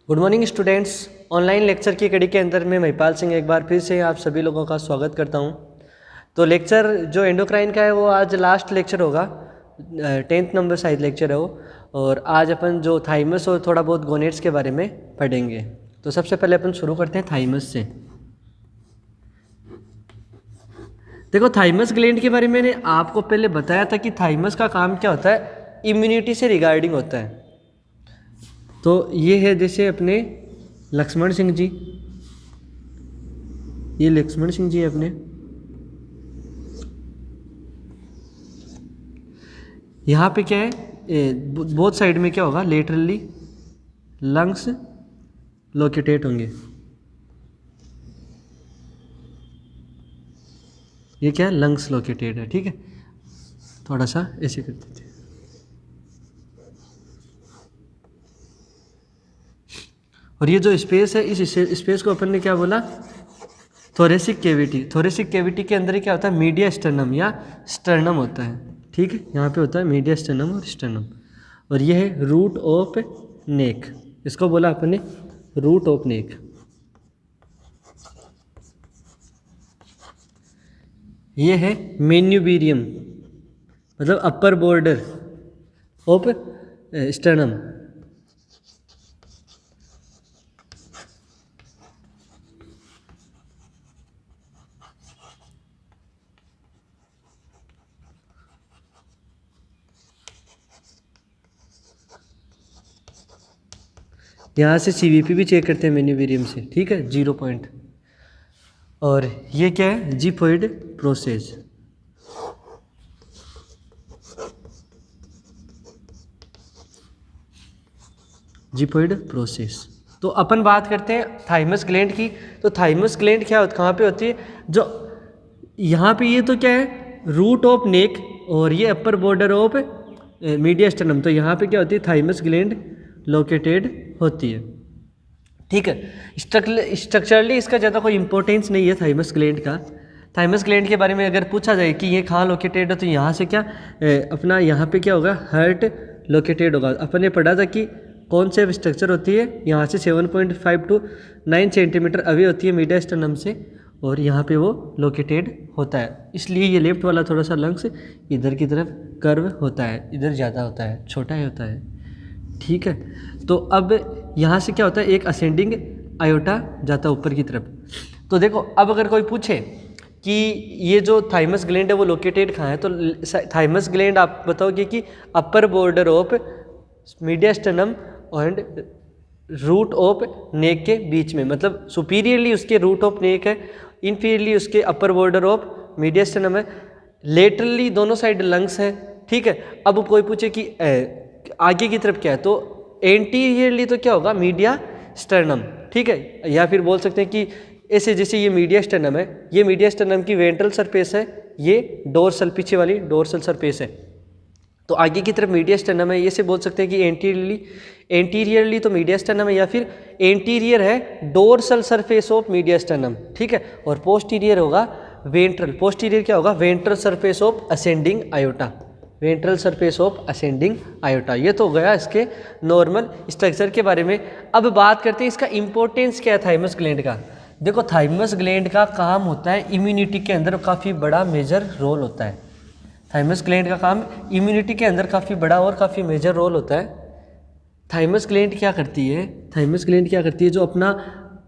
Good morning students. Online lecture की कड़ी के अंदर मैं महिपाल सिंह एक बार फिर से आप सभी लोगों का स्वागत करता हूं। तो लेक्चर जो एंडोक्राइन का है वो आज लास्ट लेक्चर होगा, 10th नंबर शायद लेक्चर है वो। और आज अपन जो थाइमस और थोड़ा बहुत गोनेट्स के बारे में पढ़ेंगे। तो सबसे पहले अपन शुरू करते हैं थाइमस से। देखो, थाइमस ग्लैंड के बारे में मैंने आपको पहले बताया था कि थाइमस का काम क्या होता है, इम्यूनिटी से रिगार्डिंग होता है। तो ये है जैसे अपने लक्ष्मण सिंह जी, ये लक्ष्मण सिंह जी अपने, यहाँ पे क्या है, बोथ साइड में क्या होगा, लेटरली लंग्स लोकेटेट होंगे। ये क्या है, लंग्स लोकेटेड है। ठीक है, थोड़ा सा ऐसे कर देते हैं। और ये जो स्पेस है, इस स्पेस को अपन ने क्या बोला, थोरेसिक कैविटी। थोरेसिक कैविटी के अंदर क्या होता है, मीडिया स्टर्नम या स्टर्नम होता है। ठीक है, यहाँ पे होता है मीडिया स्टर्नम और स्टर्नम। और ये है रूट ऑफ नेक, इसको बोला अपन ने रूट ऑफ नेक। ये है मेन्यूबीरियम, मतलब अपर बॉर्डर ऑफ स्टर्नम। यहाँ से सीवीपी भी चेक करते हैं मेन्यूबीरियम से। ठीक है, 0 पॉइंट। और ये क्या है, जिफोइड प्रोसेस। जिफोइड प्रोसेस। तो अपन बात करते हैं थाइमस ग्लैंड की। तो थाइमस ग्लैंड क्या होता, कहाँ पे होती है, जो यहाँ पे, ये तो क्या है, रूट ऑफ नेक, और ये अपर बॉर्डर ऑफ मीडिया स्टर्नम। तो यहाँ पे क्या होती है, थाइमस ग्लैंड लोकेटेड होती है। ठीक है, स्ट्रक्चरली इसका ज़्यादा कोई इंपॉर्टेंस नहीं है थाइमस ग्लैंड का। थाइमस ग्लैंड के बारे में अगर पूछा जाए कि ये कहाँ लोकेटेड है, तो यहाँ से क्या अपना यहाँ पे क्या होगा, हार्ट लोकेटेड होगा। अपन ने पढ़ा था कि कौन से स्ट्रक्चर होती है, यहाँ से 7.5 to 9 सेंटीमीटर अवे होती है मीडिया स्टर्नम से, और यहाँ पे वो लोकेटेड होता है। इसलिए ये लेफ्ट वाला थोड़ा सा लंग्स इधर की तरफ कर्व होता है, इधर ज़्यादा होता है, छोटा ही होता है। ठीक है, तो अब यहाँ से क्या होता है, एक असेंडिंग आयोटा जाता है ऊपर की तरफ। तो देखो, अब अगर कोई पूछे कि ये जो थाइमस ग्लैंड है वो लोकेटेड कहाँ है, तो थाइमस ग्लैंड आप बताओगे कि upper border of media sternum and root of neck के बीच में, मतलब सुपीरियरली उसके रूट ऑफ नेक है, इनफीरियरली उसके अपर बॉर्डर ऑफ मीडिया स्टर्नम है, लेटरली दोनों साइड लंग्स है। ठीक है, अब कोई पूछे कि आगे की तरफ क्या है, तो एंटीरियरली तो क्या होगा, मीडिया स्टर्नम। ठीक है, या फिर बोल सकते हैं कि ऐसे, जैसे ये मीडिया स्टर्नम है, ये मीडिया स्टर्नम की वेंट्रल सरफेस है, ये डोर्सल, पीछे वाली डोर्सल सरफेस है। तो आगे की तरफ मीडिया स्टर्नम है, ये से बोल सकते हैं कि एंटीरियरली तो मीडिया स्टर्नम है, या फिर एंटीरियर है dorsal surface of media sternum. ठीक है, और पोस्टीरियर होगा वेंट्रल। पोस्टीरियर क्या होगा, ventral surface of ascending iota. Ventral surface of ascending iota. ये तो हो गया इसके नॉर्मल स्ट्रक्चर के बारे में। अब बात करते हैं इसका इंपॉर्टेंस क्या है थाइमस ग्लैंड का। देखो, थाइमस ग्लैंड का काम होता है इम्यूनिटी के अंदर काफ़ी बड़ा मेजर रोल होता है। थाइमस ग्लैंड का काम इम्यूनिटी के अंदर काफ़ी बड़ा और काफ़ी मेजर रोल होता है। थाइमस ग्लैंड क्या करती है, थाइमस ग्लैंड क्या करती है, जो अपना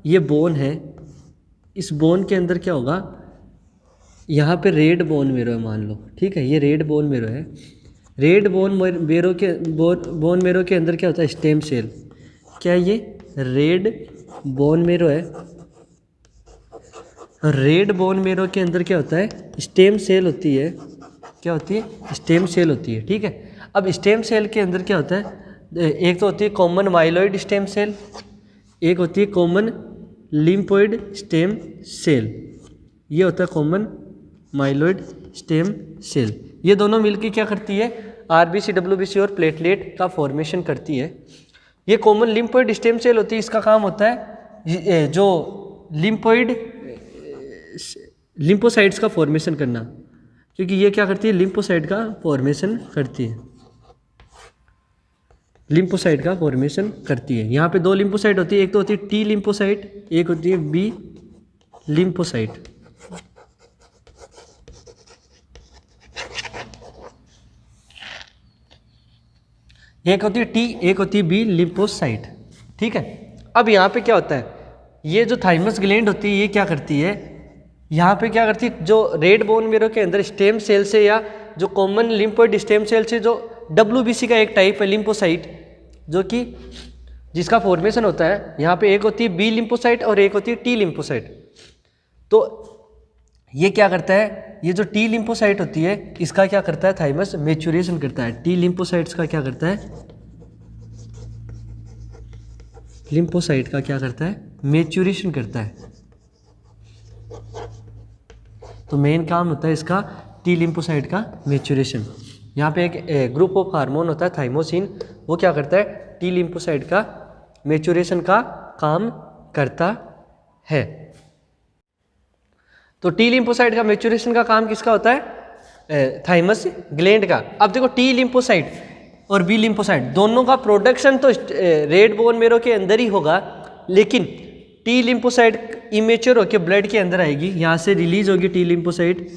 ये बोन है, इस बोन के अंदर क्या होगा, यहाँ पे रेड बोन मेरो है मान लो। ठीक है, ये रेड बोन मेरो है। रेड बोन मेरो के अंदर क्या होता है, स्टेम सेल। क्या ये रेड बोन मेरो है, रेड बोन मेरो के अंदर क्या होता है, स्टेम सेल होती है। क्या होती है, स्टेम सेल होती है। ठीक है, अब स्टेम सेल के अंदर क्या होता है, एक तो होती है कॉमन माइलॉइड स्टेम सेल, एक होती है कॉमन लिम्फोइड स्टेम सेल। ये होता है कॉमन माइलॉइड स्टेम सेल। ये दोनों मिलकर क्या करती है, आरबीसी, डब्ल्यूबीसी और प्लेटलेट का फॉर्मेशन करती है। ये कॉमन लिम्फोइड स्टेम सेल होती है, इसका काम होता है जो लिम्फोसाइट्स का फॉर्मेशन करना, क्योंकि ये क्या करती है, लिम्फोसाइट का फॉर्मेशन करती है। लिम्फोसाइट का फॉर्मेशन करती है। यहाँ पे दो लिम्फोसाइट होती है, एक तो होती है टी लिम्फोसाइट, एक होती है बी लिम्फोसाइट। एक होती है टी, एक होती है बी लिम्फोसाइट। ठीक है, अब यहाँ पे क्या होता है, ये जो थाइमस ग्लैंड होती है ये क्या करती है, यहाँ पे क्या करती है, जो रेड बोन मेरो के अंदर स्टेम सेल से या जो कॉमन लिम्फोइड स्टेम सेल से जो WBC का एक टाइप है लिम्फोसाइट, जो कि जिसका फॉर्मेशन होता है, यहाँ पे एक होती है बी लिम्फोसाइट और एक होती है टी लिम्फोसाइट। तो ये क्या करता है, ये जो टी लिम्फोसाइट होती है इसका क्या करता है, थाइमस मैच्योरेशन करता है। टी लिम्फोसाइट्स का क्या करता है, लिम्फोसाइट का क्या करता है, मैच्योरेशन करता है। तो मेन काम होता है इसका टी लिम्फोसाइट का मैच्योरेशन। यहाँ पे एक ग्रुप ऑफ हार्मोन होता है थाइमोसिन, वो क्या करता है, टी लिम्फोसाइट का मैच्योरेशन का काम करता है। तो टी लिम्फोसाइट का मैच्योरेशन का काम किसका होता है, थाइमस ग्लैंड का। अब देखो टी लिम्फोसाइट और बी लिम्फोसाइट दोनों का प्रोडक्शन तो रेड बोन मेरो के अंदर ही होगा, लेकिन टी लिम्फोसाइट इमेच्योर होकर ब्लड के अंदर आएगी, यहाँ से रिलीज होगी टी लिम्फोसाइट,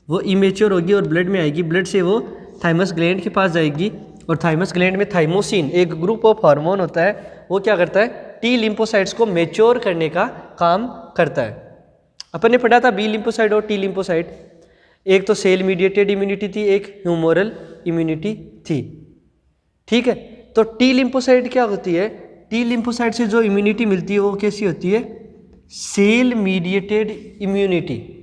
वो इमेच्योर होगी और ब्लड में आएगी, ब्लड से वो थाइमस ग्लैंड के पास जाएगी और थाइमस ग्लैंड में थाइमोसिन एक ग्रुप ऑफ हार्मोन होता है, वो क्या करता है, टी लिम्फोसाइट्स को मैच्योर करने का काम करता है। अपन ने पढ़ा था बी लिम्फोसाइट और टी लिम्फोसाइट, एक तो सेल मीडिएटेड इम्यूनिटी थी, एक ह्यूमोरल इम्यूनिटी थी। ठीक है, तो टी लिम्फोसाइट क्या होती है, टी लिम्फोसाइट से जो इम्यूनिटी मिलती है वो कैसी होती है, सेल मीडिएटेड इम्यूनिटी।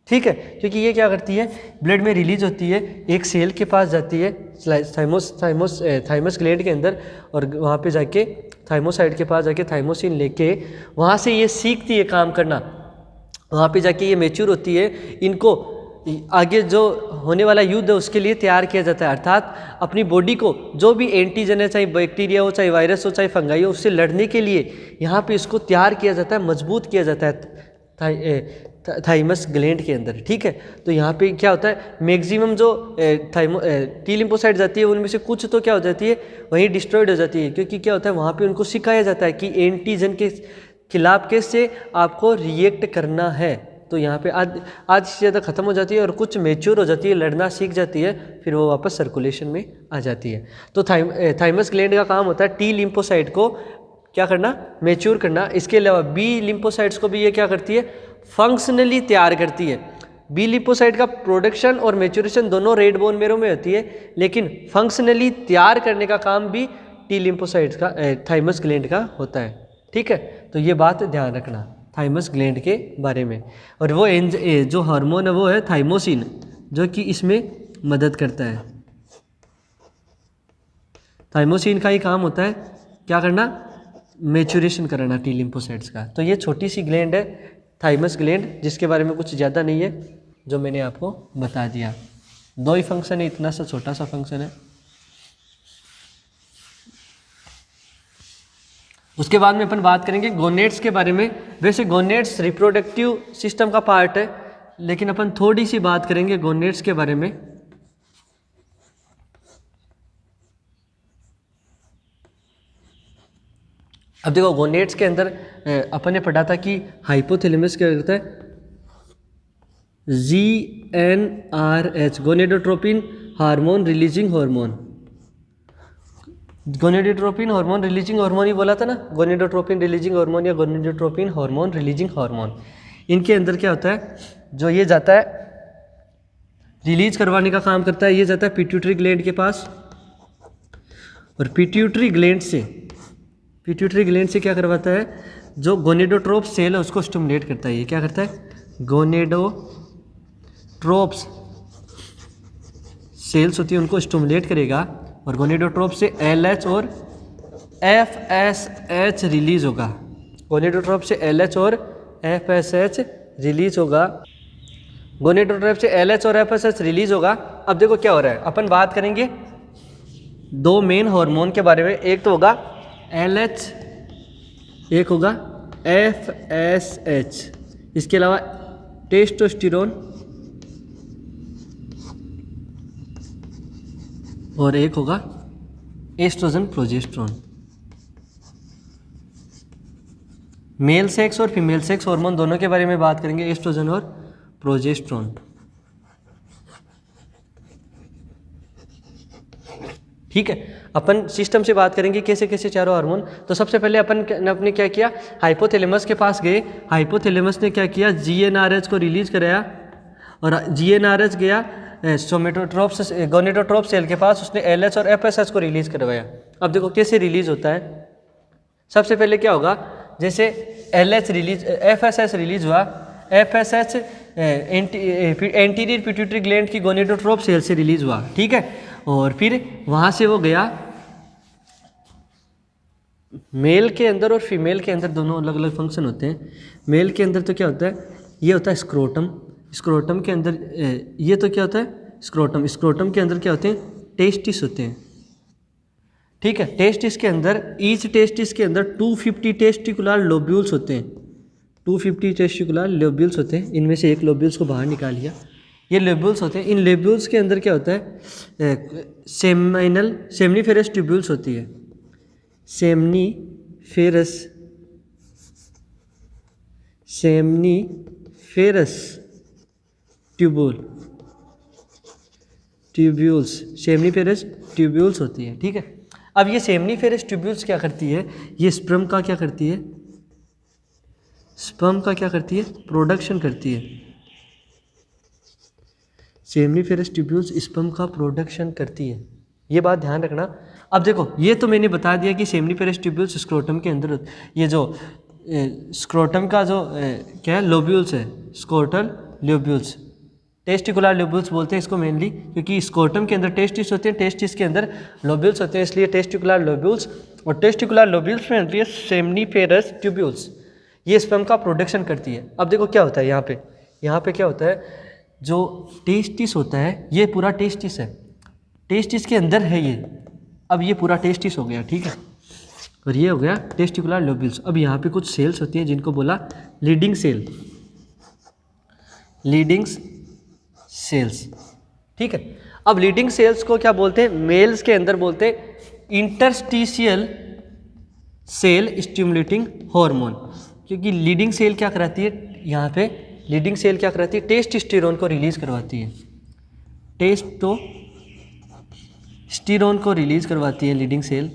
ठीक है, क्योंकि ये क्या करती है, ब्लड में रिलीज होती है, एक सेल के पास जाती है थाइमस ग्लैंड के अंदर, और वहाँ पे जाके थाइमोसाइट के पास जाके थाइमोसिन लेके वहाँ से ये सीखती है काम करना, वहाँ पे जाके ये मैच्योर होती है, इनको आगे जो होने वाला युद्ध है उसके लिए तैयार किया जाता है। अर्थात अपनी बॉडी को जो भी एंटीजन है, चाहे बैक्टीरिया हो, चाहे वायरस हो, चाहे फंगाई हो, उससे लड़ने के लिए यहाँ पे इसको तैयार किया जाता है, मजबूत किया जाता है थाइमस ग्लैंड के अंदर। ठीक है, तो यहाँ पे क्या होता है, मैक्सिमम जो टी लिम्फोसाइट जाती है उनमें से कुछ तो क्या हो जाती है, वहीं डिस्ट्रॉयड हो जाती है, क्योंकि क्या होता है वहाँ पे उनको सिखाया जाता है कि एंटीजन के खिलाफ कैसे आपको रिएक्ट करना है। तो यहाँ पे आज से ज़्यादा ख़त्म हो जाती है और कुछ मैच्योर हो जाती है, लड़ना सीख जाती है, फिर वो वापस सर्कुलेशन में आ जाती है। तो थाइमस ग्लैंड का काम होता है टी लिम्फोसाइट को क्या करना, मैच्योर करना। इसके अलावा बी लिम्फोसाइट्स को भी ये क्या करती है, फंक्शनली तैयार करती है। बी लिम्फोसाइट का प्रोडक्शन और मैच्योरेशन दोनों रेड बोन मेरो में होती है, लेकिन फंक्शनली तैयार करने का काम भी टी लिम्फोसाइट्स का थाइमस ग्लैंड का होता है। ठीक है, तो ये बात ध्यान रखना थाइमस ग्लैंड के बारे में। और वो जो हार्मोन है वो है थाइमोसिन, जो कि इसमें मदद करता है। थाइमोसिन का ही काम होता है क्या करना, मैच्योरेशन कराना टी लिम्फोसाइट्स का। तो ये छोटी सी ग्लैंड है थाइमस ग्लैंड, जिसके बारे में कुछ ज़्यादा नहीं है, जो मैंने आपको बता दिया। दो ही फंक्शन है, इतना सा छोटा सा फंक्शन है। उसके बाद में अपन बात करेंगे गोनेड्स के बारे में। वैसे गोनेड्स रिप्रोडक्टिव सिस्टम का पार्ट है, लेकिन अपन थोड़ी सी बात करेंगे गोनेड्स के बारे में। अब देखो गोनेड्स के अंदर अपन ने पढ़ा था कि हाइपोथैलेमस क्या करता है, GnRH gonadotropin hormone releasing hormone, gonadotropin hormone releasing hormone ही बोला था ना, गोनेडोट्रोपिन रिलीजिंग हार्मोन या गोनेडोट्रोपिन हार्मोन रिलीजिंग हार्मोन। इनके अंदर क्या होता है, जो ये जाता है रिलीज करवाने का काम करता है, ये जाता है पिट्यूटरी ग्लैंड के पास, और पिट्यूटरी ग्लैंड से क्या करवाता है, जो गोनेडोट्रोप सेल है उसको स्टिमुलेट करता है। ये क्या करता है, गोनेडोट्रोप्स सेल्स होती है उनको स्टिमुलेट करेगा, और गोनेडोट्रोप से LH और FSH रिलीज होगा। गोनेडोट्रोप से LH और FSH रिलीज होगा। गोनेडोट्रोप से LH और FSH रिलीज होगा। अब देखो क्या हो रहा है, अपन बात करेंगे दो मेन हार्मोन के बारे में। एक तो होगा LH, एक होगा FSH। इसके अलावा टेस्टोस्टेरोन और एक होगा एस्ट्रोजन प्रोजेस्टेरोन। मेल सेक्स और फीमेल सेक्स हार्मोन दोनों के बारे में बात करेंगे, एस्ट्रोजन और प्रोजेस्टेरोन। ठीक है, अपन सिस्टम से बात करेंगे कैसे कैसे चारों हार्मोन। तो सबसे पहले अपन ने अपने क्या किया, हाइपोथैलेमस के पास गए। हाइपोथैलेमस ने क्या किया, जीएनआरएच को रिलीज कराया और जीएनआरएच गया सोमेटोट्रोप्स गोनेडोट्रोप सेल के पास, उसने एलएच और एफएसएच को रिलीज करवाया। अब देखो कैसे रिलीज होता है। सबसे पहले क्या होगा, जैसे एलएच रिलीज, एफएसएच रिलीज हुआ, एफएसएच एंटीरियर पिट्यूटरी ग्लैंड की गोनेडोट्रोप सेल से रिलीज हुआ। ठीक है, और फिर वहाँ से वो गया मेल के अंदर और फीमेल के अंदर, दोनों अलग अलग फंक्शन होते हैं। मेल के अंदर तो क्या होता है, ये होता है स्क्रोटम। स्क्रोटम के अंदर ये तो क्या होता है स्क्रोटम। स्क्रोटम के अंदर क्या होते हैं, टेस्टिस होते हैं। ठीक है, टेस्टिस के अंदर, ईच टेस्टिस के अंदर 250 टेस्टिकुलर लोब्यूल्स होते हैं। 250 टेस्टिकुलर लोब्यूल्स होते हैं। इनमें से एक लोब्यूल्स को बाहर निकाल लिया, ये लेब्यूल्स होते हैं। इन लेब्यूल्स के अंदर क्या होता है, सेमनीफेरस ट्यूब्यूल्स होती है। सेमनीफेरस ट्यूब्यूल्स सेमनीफेरस ट्यूब्यूल्स होती है। ठीक है, अब ये सेमनीफेरस ट्यूब्यूल्स क्या करती है, ये स्पर्म का क्या करती है, स्पर्म का क्या करती है, प्रोडक्शन करती है। सेमनीफेरस ट्यूब्यूल्स स्पर्म का प्रोडक्शन करती है, ये बात ध्यान रखना। अब देखो, ये तो मैंने बता दिया कि सेमनीफेरस ट्यूब्यूल्स स्क्रोटम के अंदर, ये जो स्क्रोटम का जो क्या है लोब्यूल्स है, स्क्रोटल लोब्यूल्स, टेस्टिकुलर लोब्यूल्स बोलते हैं इसको मेनली, क्योंकि स्क्रोटम के अंदर टेस्टिस होते हैं, टेस्टिस के अंदर लोब्यूल्स होते हैं, इसलिए टेस्टिकुलर लोब्यूल्स। और टेस्टिकुलर लोब्यूल्स में होती है सेमनीफेरस ट्यूब्यूल्स, ये स्पर्म का प्रोडक्शन करती है। अब देखो क्या होता है यहाँ पे क्या होता है, जो टेस्टिस होता है, ये पूरा टेस्टिस है, टेस्टिस के अंदर है ये। अब ये पूरा टेस्टिस हो गया, ठीक है, और ये हो गया टेस्टिकुलर लोब्यूल्स। अब यहाँ पे कुछ सेल्स होती हैं जिनको बोला लीडिंग सेल्स। ठीक है, अब लीडिंग सेल्स को क्या बोलते हैं, मेल्स के अंदर बोलते हैं इंटरस्टिशियल सेल स्टिमुलेटिंग हार्मोन, क्योंकि लीडिंग सेल क्या कराती है, यहाँ पे लीडिंग सेल क्या कराती है, टेस्टोस्टेरोन को रिलीज करवाती है। टेस्टोस्टेरोन को रिलीज करवाती है लीडिंग सेल।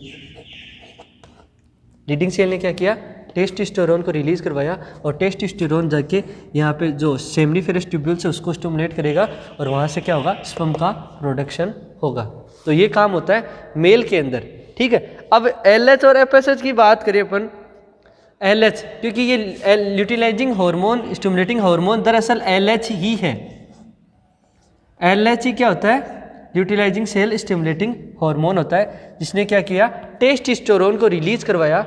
लीडिंग सेल ने क्या किया, टेस्टोस्टेरोन को रिलीज करवाया, और टेस्टोस्टेरोन जाके यहाँ पे जो सेमनीफेरस ट्यूब्यूल्स है उसको स्टिमुलेट करेगा, और वहाँ से क्या होगा, स्पर्म का प्रोडक्शन होगा। तो ये काम होता है मेल के अंदर। ठीक है, अब एलएच और एफएसएच की बात करें अपन, एलएच, क्योंकि ये ल्यूटिलाइजिंग हार्मोन, स्टिमुलेटिंग हार्मोन दरअसल एलएच ही है। एलएच ही क्या होता है, ल्यूटिलाइजिंग सेल स्टिमुलेटिंग हार्मोन होता है, जिसने क्या किया, टेस्टोस्टेरोन को रिलीज करवाया।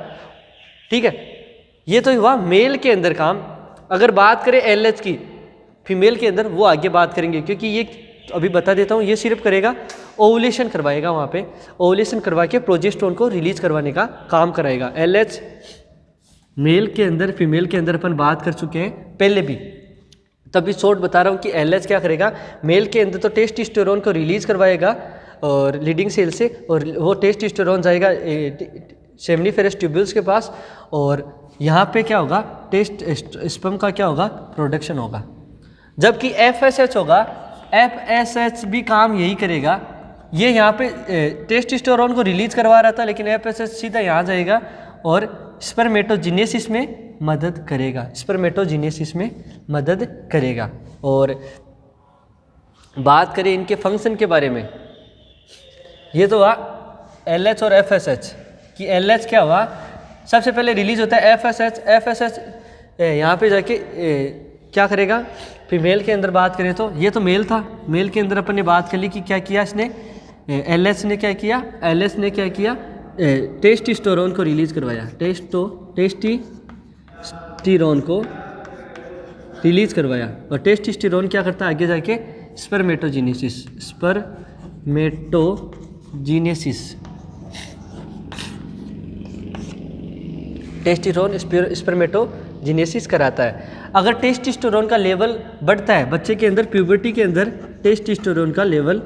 ठीक है, ये तो हुआ मेल के अंदर काम। अगर बात करें एलएच की फीमेल के अंदर, वो आगे बात करेंगे, क्योंकि ये अभी बता देता हूँ, ये सिर्फ करेगा ओवुलेशन करवाएगा, वहाँ पे ओवुलेशन करवा के प्रोजेस्टेरोन को रिलीज करवाने का काम कराएगा। एलएच मेल के अंदर, फीमेल के अंदर अपन बात कर चुके हैं पहले भी, तभी शॉर्ट बता रहा हूँ कि एलएच क्या करेगा, मेल के अंदर तो टेस्टोस्टेरोन को रिलीज करवाएगा और लीडिंग सेल से, और वो टेस्टोस्टेरोन जाएगा सेमनीफेरस ट्यूब्यूल्स के पास, और यहाँ पे क्या होगा, स्पर्म का क्या होगा, प्रोडक्शन होगा। जबकि एफएसएच होगा, एफएसएच भी काम यही करेगा। ये यहाँ पे टेस्टोस्टेरोन को रिलीज करवा रहा था, लेकिन एफएसएच सीधा यहाँ जाएगा और स्पर्मेटोजेनेसिस में मदद करेगा, स्पर्मेटोजेनेसिस में मदद करेगा। और बात करें इनके फंक्शन के बारे में, ये तो हुआ एलएच और एफएसएच कि एलएच क्या हुआ, सबसे पहले रिलीज होता है एफएसएच। एफएसएच यहाँ पे जाके क्या करेगा, फीमेल के अंदर बात करें तो ये तो मेल था, मेल के अंदर अपन ने बात कर ली कि क्या किया इसने, एलएच ने क्या किया, एलएच ने क्या किया, टेस्टोस्टेरोन को रिलीज करवाया, टेस्टोस्टेरोन को रिलीज करवाया। और टेस्टोस्टेरोन क्या करता है आगे जाके, स्पर्मेटोजेनेसिस टेस्टोस्टेरोन स्पर्मेटोजेनेसिस कराता है। अगर टेस्टोस्टेरोन का लेवल बढ़ता है बच्चे के अंदर, प्यूबर्टी के अंदर टेस्टोस्टेरोन का लेवल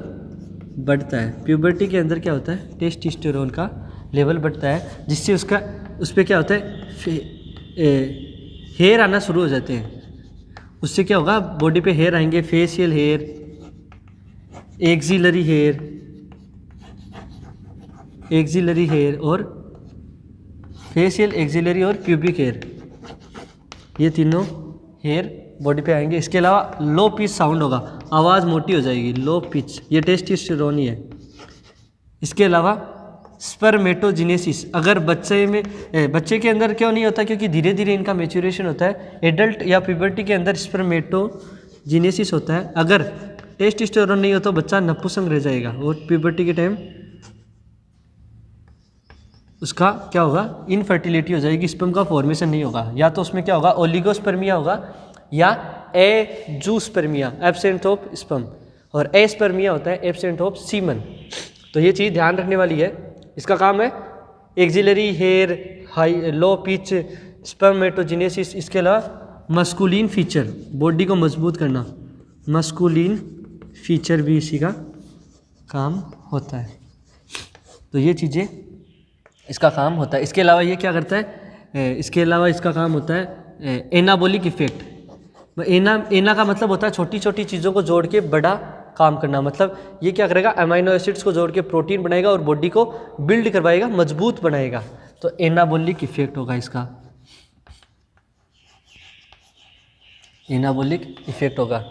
बढ़ता है, प्यूबर्टी के अंदर क्या होता है, टेस्टोस्टेरोन का लेवल बढ़ता है, जिससे उसका उस पर क्या होता है, हेयर आना शुरू हो जाते हैं। उससे क्या होगा, बॉडी पे हेयर आएंगे, फेशियल हेयर, एक्सिलरी हेयर और फेशियल, एक्सिलरी और प्यूबिक हेयर, ये तीनों हेयर बॉडी पे आएंगे। इसके अलावा लो पिच साउंड होगा, आवाज़ मोटी हो जाएगी, लो पिच, ये टेस्टोस्टेरोन ही है। इसके अलावा स्पर्मेटोजेनेसिस, अगर बच्चे के अंदर क्यों नहीं होता, क्योंकि धीरे धीरे इनका मैच्योरेशन होता है। एडल्ट या प्यूबर्टी के अंदर स्पर्मेटोजेनेसिस होता है। अगर टेस्टोस्टेरोन नहीं हो तो बच्चा नपुंसक रह जाएगा और प्यूबर्टी के टाइम उसका क्या होगा, इनफर्टिलिटी हो जाएगी, स्पर्म का फॉर्मेशन नहीं होगा। या तो उसमें क्या होगा, ओलिगोस्पर्मिया होगा या एजूस्पर्मिया, एब्सेंट ऑफ स्पर्म, और एस्पर्मिया होता है एब्सेंट ऑफ सीमन। तो ये चीज़ ध्यान रखने वाली है। इसका काम है axillary hair, high low pitch, spermatogenesis. इसके अलावा मस्कुलिन फीचर, बॉडी को मजबूत करना, मस्कुलिन फीचर भी इसी का काम होता है। तो ये चीज़ें इसका काम होता है। इसके अलावा ये क्या करता है, इसके अलावा इसका काम होता है एनाबॉलिक इफेक्ट। एना का मतलब होता है छोटी छोटी चीज़ों को जोड़ के बड़ा काम करना। मतलब ये क्या करेगा, अमाइनो एसिड्स को जोड़ के प्रोटीन बनाएगा और बॉडी को बिल्ड करवाएगा, मजबूत बनाएगा। तो एनाबॉलिक इफेक्ट होगा इसका, एनाबॉलिक इफेक्ट होगा,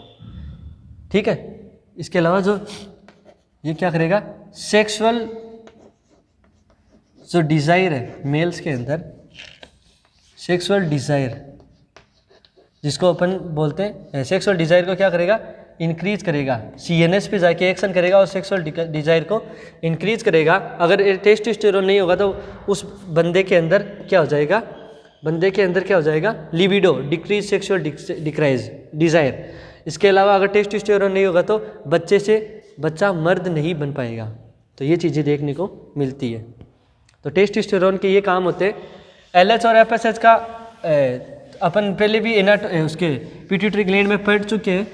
ठीक है। इसके अलावा जो ये क्या करेगा, सेक्सुअल जो डिज़ायर है मेल्स के अंदर, सेक्सुअल डिज़ायर जिसको अपन बोलते हैं, सेक्सुअल डिज़ायर को क्या करेगा, इंक्रीज करेगा, सीएनएस पे जाके एक्शन करेगा और सेक्सुअल डिज़ायर को इंक्रीज करेगा। अगर टेस्टोस्टेरोन नहीं होगा तो उस बंदे के अंदर क्या हो जाएगा, लिबिडो, डिक्रीज सेक्सुअल डिज़ायर। इसके अलावा अगर टेस्टोस्टेरोन नहीं होगा तो बच्चा मर्द नहीं बन पाएगा। तो ये चीज़ें देखने को मिलती है। तो टेस्टोस्टेरोन के ये काम होते हैं। एलएच और एफएसएच का अपन पहले भी उसके पिट्यूटरी ग्लैंड में पढ़ चुके हैं।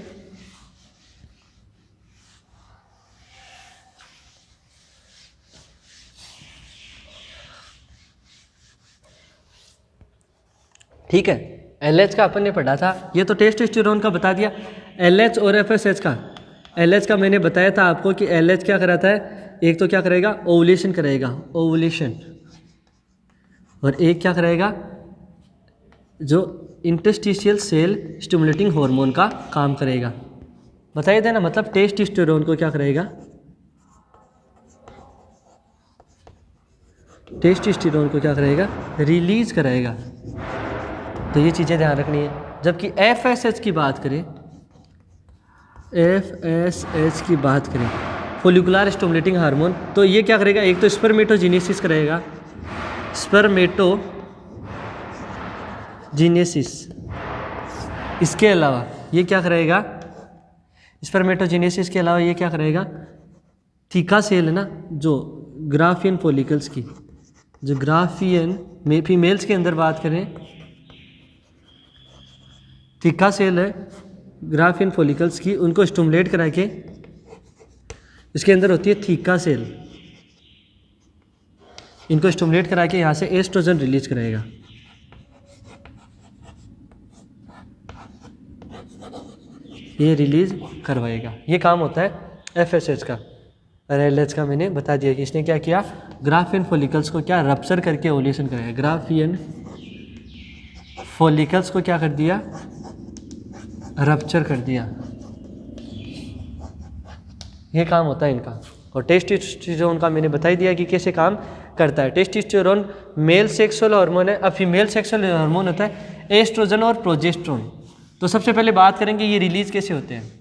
ठीक है, एलएच का अपन ने पढ़ा था, ये तो टेस्टोस्टेरोन का बता दिया। एलएच और एफएसएच का, एलएच का मैंने बताया था आपको कि एलएच क्या कराता है, एक तो क्या करेगा, ओवुलेशन कराएगा, ओवुलेशन, और एक क्या कराएगा, जो इंटरस्टिशियल सेल स्टिमुलेटिंग हार्मोन का काम करेगा। बताइए देना, मतलब टेस्टोस्टेरोन को क्या करेगा, टेस्टोस्टेरोन को क्या करेगा, रिलीज कराएगा। तो ये चीज़ें ध्यान रखनी है। जबकि एफएसएच की बात करें, एफएसएच की बात करें, फोलिकुलर स्टिमुलेटिंग हार्मोन, तो ये क्या करेगा, एक तो स्पर्मेटोजेनेसिस करेगा, स्पर्मेटोजेनेसिस। इसके अलावा ये क्या करेगा, स्पर्मेटोजेनेसिस के अलावा ये क्या करेगा, थीका सेल है ना, जो ग्राफियन फॉलिकल्स की, जो ग्राफियन में फीमेल्स के अंदर बात करें, थीका सेल है ग्राफियन फॉलिकल्स की, उनको स्टिमुलेट करा के, इसके अंदर होती है थीका सेल, इनको स्टिमुलेट करा के यहाँ से एस्ट्रोजन रिलीज कराएगा। ये रिलीज करवाएगा, ये काम होता है एफएसएच का। और एलएच का मैंने बता दिया कि इसने क्या किया, ग्राफियन फॉलिकल्स को क्या रप्चर करके ओवुलेशन कराया, ग्राफियन फॉलिकल्स को क्या कर दिया, रप्चर कर दिया। ये काम होता है इनका। और टेस्टोस्टेरोन का मैंने बता ही दिया कि कैसे काम करता है। टेस्टोस्टेरोन मेल सेक्सुअल हार्मोन है। अब फीमेल सेक्सुअल हार्मोन होता है एस्ट्रोजन और प्रोजेस्टेरोन। तो सबसे पहले बात करेंगे ये रिलीज कैसे होते हैं।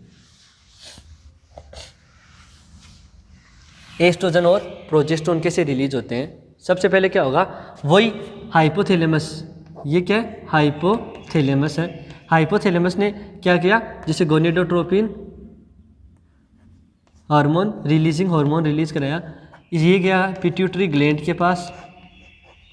एस्ट्रोजन और प्रोजेस्टेरोन कैसे रिलीज होते हैं। सबसे पहले क्या होगा, वही हाइपोथैलेमस, ये क्या है, हाइपोथैलेमस है। हाइपोथैलेमस ने क्या किया, जैसे gonadotropin hormone releasing hormone release कराया। ये गया पिट्यूटरी ग्लैंड के पास,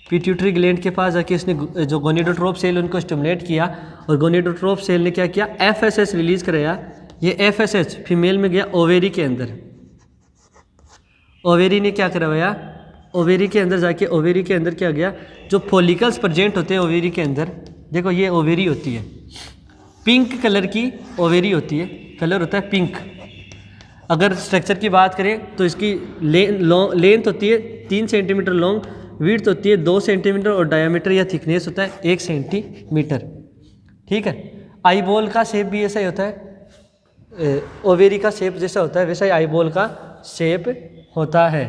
पिट्यूटरी ग्लैंड के पास जाके इसने जो गोनेडोट्रोप सेल उनको स्टिमुलेट किया, और गोनेडोट्रोप सेल ने क्या किया, एफएसएच रिलीज कराया। ये एफएसएच फीमेल में गया ओवेरी के अंदर, ओवेरी ने क्या करवाया, ओवेरी के अंदर जाके ओवेरी के अंदर क्या गया, जो फॉलिकल्स प्रेजेंट होते हैं ओवेरी के अंदर, देखो ये ओवेरी होती है, पिंक कलर की ओवेरी होती है, कलर होता है पिंक। अगर स्ट्रक्चर की बात करें तो इसकी लेंथ होती है 3 सेंटीमीटर लॉन्ग, विड्थ होती है 2 सेंटीमीटर और डायामीटर या थिकनेस होता है 1 सेंटीमीटर। ठीक है, आई बॉल का शेप भी ऐसा ही होता है, ओवेरी का शेप जैसा होता है वैसा ही आई बॉल का शेप होता है।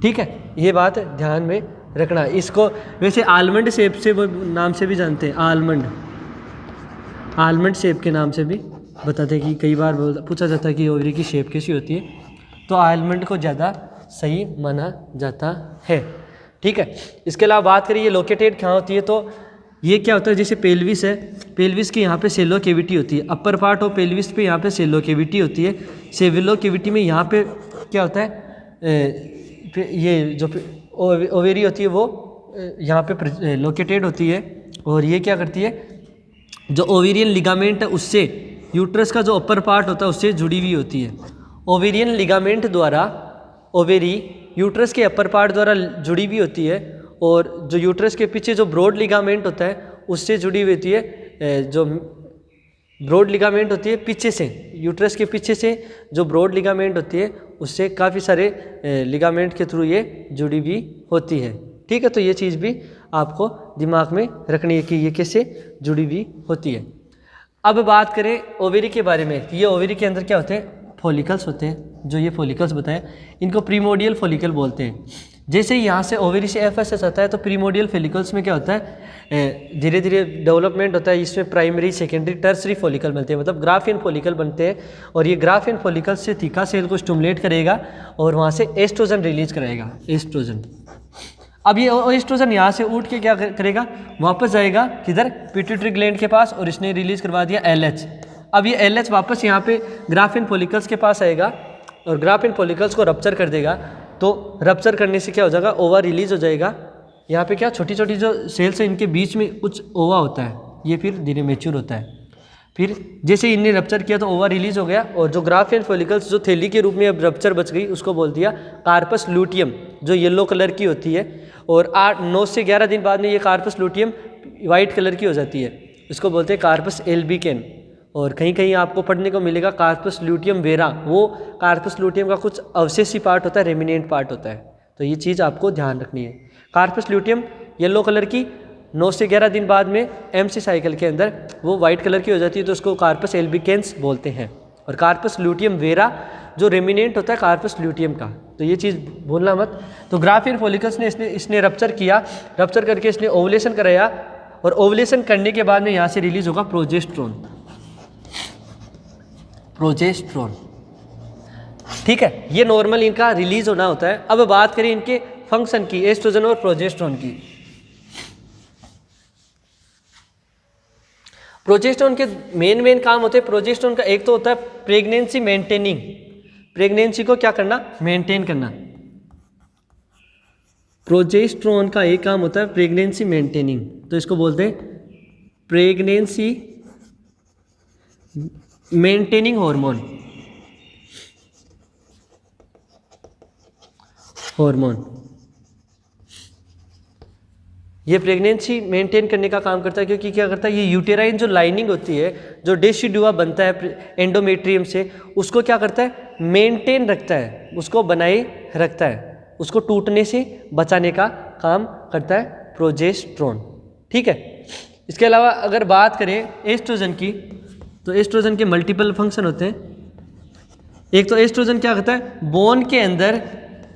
ठीक है, ये बात ध्यान में रखना। इसको वैसे आलमंड शेप से वो नाम से भी जानते हैं, आलमंड शेप के नाम से भी बताते हैं कि कई बार पूछा जाता है कि ओवरी की शेप कैसी होती है, तो आलमंड को ज़्यादा सही माना जाता है। ठीक है, इसके अलावा बात करिए लोकेटेड कहाँ होती है, तो ये क्या होता है, जैसे पेल्विस है, पेल्विस की यहाँ पे सेलो केविटी होती है, अपर पार्ट ऑफ पेल्विस पे यहाँ पे सेलो केविटी होती है। सेलो केविटी में यहाँ पे क्या होता है, ये जो ओवेरी होती है वो यहाँ पे लोकेटेड होती है, और ये क्या करती है, जो ओवेरियन लिगामेंट है उससे यूट्रस का जो अपर पार्ट होता है उससे जुड़ी हुई होती है। ओवेरियन लिगामेंट द्वारा ओवेरी यूट्रस के अपर पार्ट द्वारा जुड़ी हुई होती है, और जो यूट्रस के पीछे जो ब्रॉड लिगामेंट होता है उससे जुड़ी हुई होती है। जो ब्रॉड लिगामेंट होती है पीछे से, यूट्रस के पीछे से जो ब्रॉड लिगामेंट होती है उससे काफ़ी सारे लिगामेंट के थ्रू ये जुड़ी हुई होती है। ठीक है, तो ये चीज़ भी आपको दिमाग में रखनी है कि ये कैसे जुड़ी हुई होती है। अब बात करें ओवेरी के बारे में, ये ओवेरी के अंदर क्या होते हैं, फॉलिकल्स होते हैं। जो ये फॉलिकल्स बताए इनको प्रीमोडियल फॉलिकल बोलते हैं। जैसे यहाँ से ओवेरी से एफएसएस आता है तो प्रीमोडियल फॉलिकल्स में क्या होता है, धीरे धीरे डेवलपमेंट होता है, इसमें प्राइमरी सेकेंडरी टर्सरी फॉलिकल बनते हैं, मतलब ग्राफियन फॉलिकल बनते हैं, और ये ग्राफियन फॉलिकल से थीका सेल को स्टिमुलेट करेगा और वहाँ से एस्ट्रोजन रिलीज कराएगा, एस्ट्रोजन। अब ये एस्ट्रोजन यहाँ से उठ के क्या करेगा, वापस जाएगा किधर, पिट्यूटरी ग्लैंड के पास, और इसने रिलीज करवा दिया एलएच। अब ये एलएच वापस यहाँ पे ग्राफियन फॉलिकल्स के पास आएगा और ग्राफियन फॉलिकल्स को रप्चर कर देगा। तो रप्चर करने से क्या हो जाएगा, ओवा रिलीज हो जाएगा। यहाँ पे क्या छोटी छोटी जो सेल्स है इनके बीच में कुछ ओवा होता है, ये फिर धीरे मैच्योर होता है। फिर जैसे इनने रप्चर किया तो ओवा रिलीज हो गया, और जो ग्राफियन फॉलिकल्स जो थैली के रूप में अब रप्चर बच गई उसको बोल दिया कार्पस लूटियम, जो येलो कलर की होती है, और 9 से 11 दिन बाद में ये कार्पस लूटियम वाइट कलर की हो जाती है, इसको बोलते हैं कार्पस एल्बिकेन। और कहीं कहीं आपको पढ़ने को मिलेगा कार्पस लूटियम वेरा, वो कार्पस लूटियम का कुछ अवशेषी पार्ट होता है, रेमिनेंट पार्ट होता है, तो ये चीज़ आपको ध्यान रखनी है। कार्पस लूटियम येलो कलर की 9 से 11 दिन बाद में एमसी साइकिल के अंदर वो वाइट कलर की हो जाती है, तो उसको कार्पस एल्बिकेंस बोलते हैं। और कार्पस लूटियम वेरा जो रेमिनेंट होता है कार्पस लूटियम का, तो ये चीज़ भूलना मत। तो ग्राफियन फॉलिकल्स ने इसने रप्चर किया, रप्चर करके इसने ओवुलेशन कराया, और ओवुलेशन करने के बाद में यहाँ से रिलीज होगा प्रोजेस्ट्रॉन, प्रोजेस्ट्रॉन। ठीक है, ये नॉर्मल इनका रिलीज होना होता है। अब बात करें इनके फंक्शन की, एस्ट्रोजन और प्रोजेस्ट्रॉन की। प्रोजेस्ट्रॉन के मेन काम होते हैं प्रोजेस्ट्रॉन का, एक तो होता है प्रेगनेंसी मेंटेनिंग, प्रेगनेंसी को क्या करना, मेंटेन करना। प्रोजेस्ट्रॉन का एक काम होता है प्रेगनेंसी मेंटेनिंग, तो इसको बोलते हैं प्रेगनेंसी मेंटेनिंग हार्मोन, ये प्रेगनेंसी मेंटेन करने का काम करता है, क्योंकि क्या करता है, ये यूटेराइन जो लाइनिंग होती है, जो डेसिडुआ बनता है एंडोमेट्रियम से, उसको क्या करता है, मेंटेन रखता है, उसको बनाए रखता है, उसको टूटने से बचाने का काम करता है प्रोजेस्ट्रॉन। ठीक है, इसके अलावा अगर बात करें एस्ट्रोजन की, तो एस्ट्रोजन के मल्टीपल फंक्शन होते हैं। एक तो एस्ट्रोजन क्या करता है, बोन के अंदर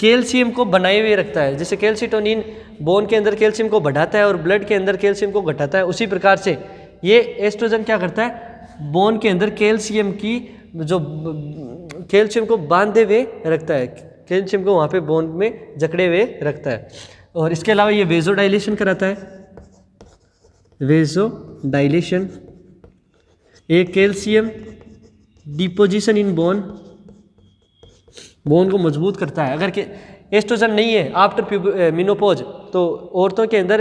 कैल्शियम को बनाए हुए रखता है, जैसे कैल्सिटोनिन बोन के अंदर कैल्शियम को बढ़ाता है और ब्लड के अंदर कैल्शियम को घटाता है, उसी प्रकार से ये एस्ट्रोजन क्या करता है, बोन के अंदर कैल्शियम की जो कैल्शियम को बांधे हुए रखता है, कैल्शियम को वहाँ पे बोन में जकड़े हुए रखता है। और इसके अलावा ये वेजोडाइलेशन कराता है, वेजोडाइलेशन, एक calcium deposition in bone, bone को मजबूत करता है। अगर एस्ट्रोजन नहीं है आफ्टर मिनोपॉज, तो औरतों के अंदर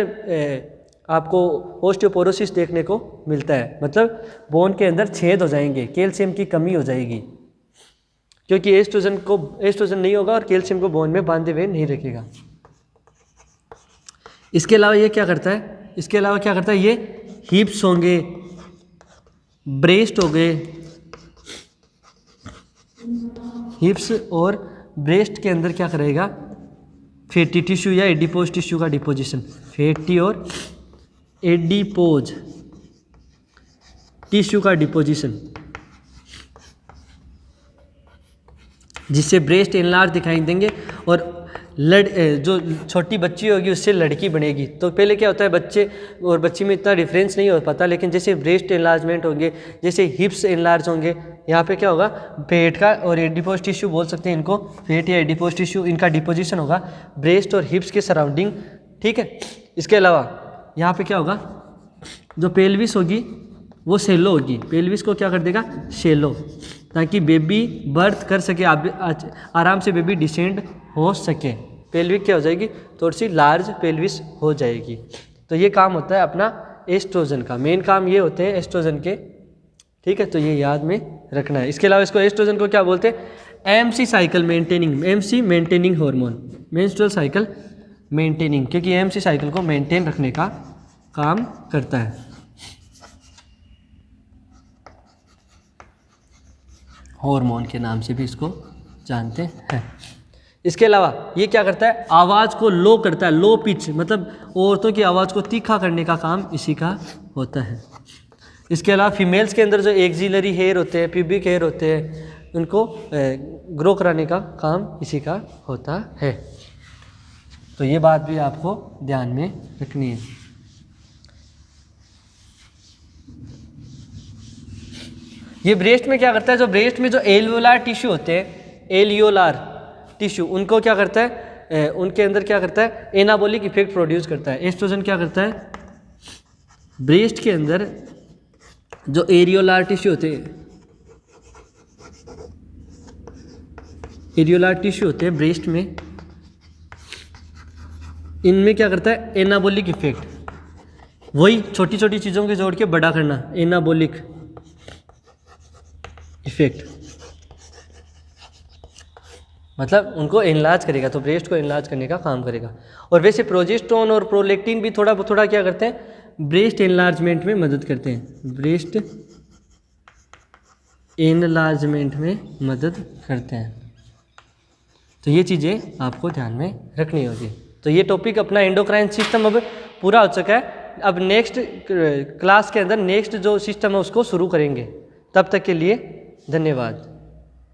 आपको ओस्टियोपोरोसिस देखने को मिलता है, मतलब बोन के अंदर छेद हो जाएंगे, कैल्शियम की कमी हो जाएगी। क्योंकि एस्ट्रोजन नहीं होगा और कैल्शियम को बोन में बांधे हुए नहीं रखेगा। इसके अलावा ये क्या करता है, ये हिप्स होंगे, ब्रेस्ट हो गए, हिप्स और ब्रेस्ट के अंदर क्या करेगा, फैटी टिश्यू या एडिपोज टिश्यू का डिपोजिशन, फैटी और एडिपोज टिश्यू का डिपोजिशन, जिससे ब्रेस्ट एनलार्ज दिखाई देंगे और जो छोटी बच्ची होगी उससे लड़की बनेगी। तो पहले क्या होता है, बच्चे और बच्ची में इतना डिफरेंस नहीं हो पाता, लेकिन जैसे ब्रेस्ट एनलार्जमेंट होंगे, जैसे हिप्स एनलार्ज होंगे, यहाँ पे क्या होगा, पेट का और एडिपोज टिश्यू बोल सकते हैं इनको, पेट या एडिपोज टिश्यू, इनका डिपोजिशन होगा ब्रेस्ट और हिप्स के सराउंडिंग, ठीक है। इसके अलावा यहाँ पे क्या होगा, जो पेल्विस होगी वो शेलो होगी, पेल्विस को क्या कर देगा, शेलो, ताकि बेबी बर्थ कर सके, आराम से बेबी डिसेंड हो सके। पेल्विक क्या हो जाएगी, थोड़ी सी लार्ज पेल्विस हो जाएगी। तो ये काम होता है अपना एस्ट्रोजन का, मेन काम ये होते हैं एस्ट्रोजन के, ठीक है। तो ये याद में रखना है। इसके अलावा इसको एस्ट्रोजन को क्या बोलते हैं, MC cycle maintaining, MC maintaining hormone, menstrual cycle maintaining, क्योंकि एमसी साइकिल को मेंटेन रखने का काम करता है। हार्मोन के नाम से भी इसको जानते हैं। इसके अलावा ये क्या करता है, आवाज़ को लो करता है, लो पिच, मतलब औरतों की आवाज़ को तीखा करने का काम इसी का होता है। इसके अलावा फीमेल्स के अंदर जो एक्सिलरी हेयर होते हैं, प्यूबिक हेयर होते हैं, उनको ग्रो कराने का काम इसी का होता है। तो ये बात भी आपको ध्यान में रखनी है। ये ब्रेस्ट में क्या करता है, जो ब्रेस्ट में जो एल्वियोलार टिश्यू होते हैं, एलियोलार टिश्यू, उनको क्या करता है, उनके अंदर क्या करता है, एनाबॉलिक इफेक्ट प्रोड्यूस करता है। एस्ट्रोजन क्या करता है, ब्रेस्ट के अंदर जो एरियोलार टिश्यू होते हैं, एरियोलार टिश्यू होते हैं ब्रेस्ट में, इनमें क्या करता है, एनाबॉलिक इफेक्ट, वही छोटी छोटी चीज़ों के जोड़ के बड़ा करना, एनाबॉलिक इफेक्ट, मतलब उनको एनलार्ज करेगा, तो ब्रेस्ट को एनलार्ज करने का काम करेगा। और वैसे प्रोजेस्टेरोन और प्रोलैक्टिन भी थोड़ा क्या करते हैं, ब्रेस्ट एनलार्जमेंट में मदद करते हैं, ब्रेस्ट एनलार्जमेंट में मदद करते हैं। तो ये चीज़ें आपको ध्यान में रखनी होगी। तो ये टॉपिक अपना एंडोक्राइन सिस्टम अब पूरा हो चुका है। अब नेक्स्ट क्लास के अंदर नेक्स्ट जो सिस्टम है उसको शुरू करेंगे। तब तक के लिए धन्यवाद।